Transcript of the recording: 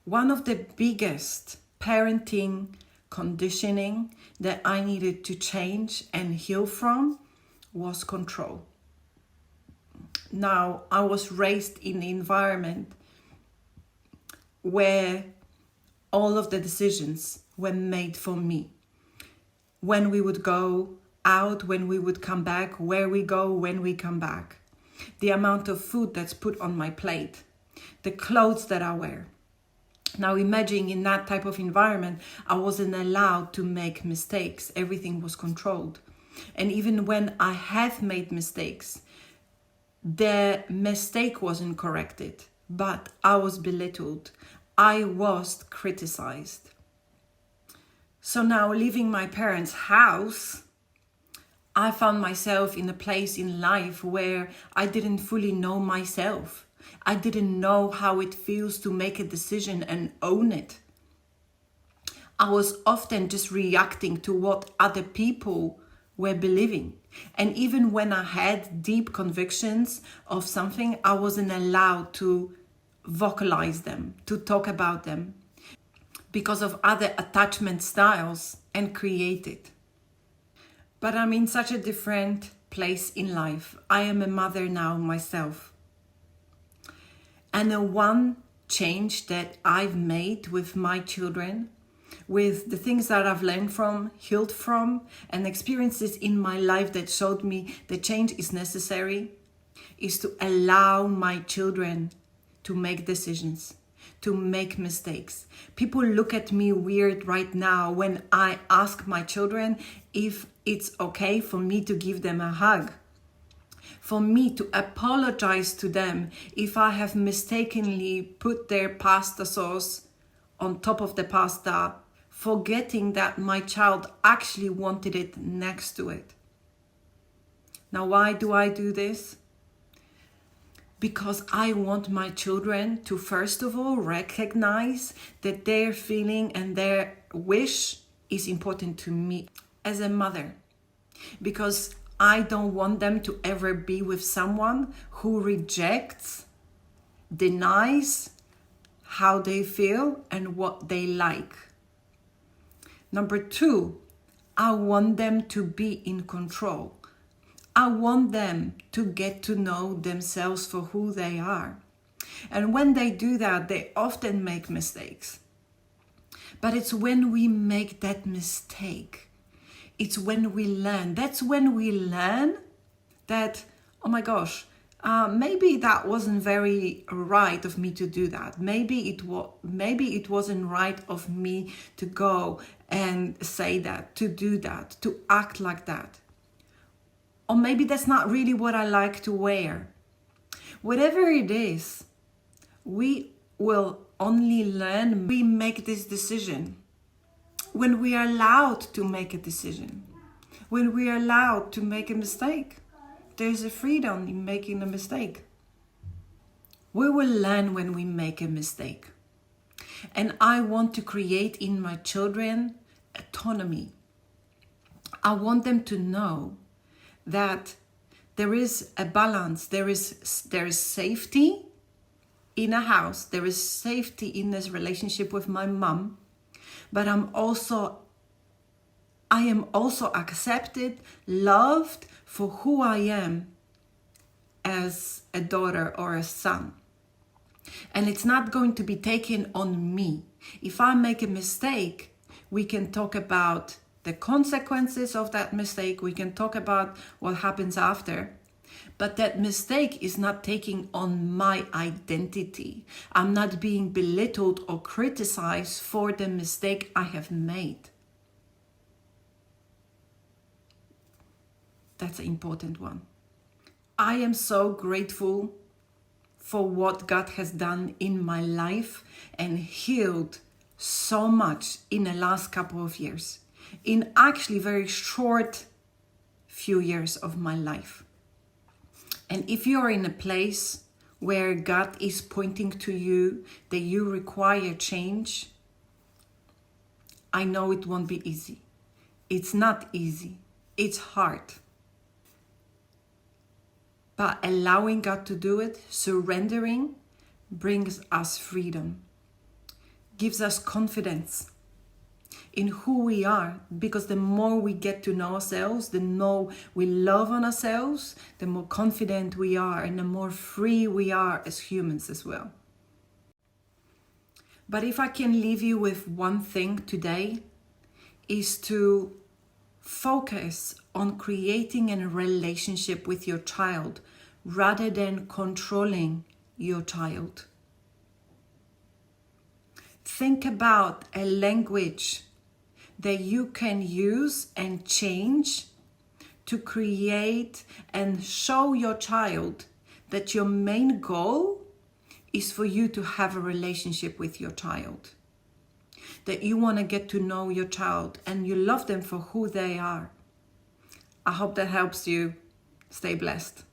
One of the biggest parenting conditioning that I needed to change and heal from was control. Now, I was raised in an environment where all of the decisions were made for me. When we would go out, when we would come back, where we go, when we come back. The amount of food that's put on my plate, the clothes that I wear. Now imagine in that type of environment, I wasn't allowed to make mistakes. Everything was controlled. And even when I have made mistakes, the mistake wasn't corrected, but I was belittled. I was criticized. So now leaving my parents' house, I found myself in a place in life where I didn't fully know myself. I didn't know how it feels to make a decision and own it. I was often just reacting to what other people were believing. And even when I had deep convictions of something, I wasn't allowed to vocalize them, to talk about them, because of other attachment styles and create it. But I'm in such a different place in life. I am a mother now myself. And the one change that I've made with my children, with the things that I've learned from, healed from, and experiences in my life that showed me the change is necessary, is to allow my children to make decisions, to make mistakes. People look at me weird right now when I ask my children if it's okay for me to give them a hug, for me to apologize to them if I have mistakenly put their pasta sauce on top of the pasta, forgetting that my child actually wanted it next to it. Now, why do I do this? Because I want my children to, first of all, recognize that their feeling and their wish is important to me as a mother. Because I don't want them to ever be with someone who rejects, denies how they feel and what they like. Number two, I want them to be in control. I want them to get to know themselves for who they are. And when they do that, they often make mistakes. But it's when we make that mistake, it's when we learn. That's when we learn that, oh my gosh, maybe that wasn't very right of me to do that. Maybe it wasn't right of me to go and say that, to do that, to act like that. Or maybe that's not really what I like to wear. Whatever it is, we will only learn. We make this decision when we are allowed to make a decision, when we are allowed to make a mistake. There's a freedom in making a mistake. We will learn when we make a mistake. And I want to create in my children autonomy. I want them to know that there is a balance, there is safety in a house, there is safety in this relationship with my mom, but I am also accepted, loved for who I am as a daughter or a son. And it's not going to be taken on me. If I make a mistake, we can talk about the consequences of that mistake. We can talk about what happens after. But that mistake is not taking on my identity. I'm not being belittled or criticized for the mistake I have made. That's an important one. I am so grateful for what God has done in my life and healed so much in the last couple of years. In actually very short few years of my life. And if you're in a place where God is pointing to you that you require change, I know it won't be easy. It's not easy. It's hard. But allowing God to do it, surrendering, brings us freedom. gives us confidence in who we are, because the more we get to know ourselves, the more we love on ourselves, the more confident we are and the more free we are as humans as well. But if I can leave you with one thing today, is to focus on creating a relationship with your child rather than controlling your child. Think about a language that you can use and change to create and show your child that your main goal is for you to have a relationship with your child. That you want to get to know your child and you love them for who they are. I hope that helps you. Stay blessed.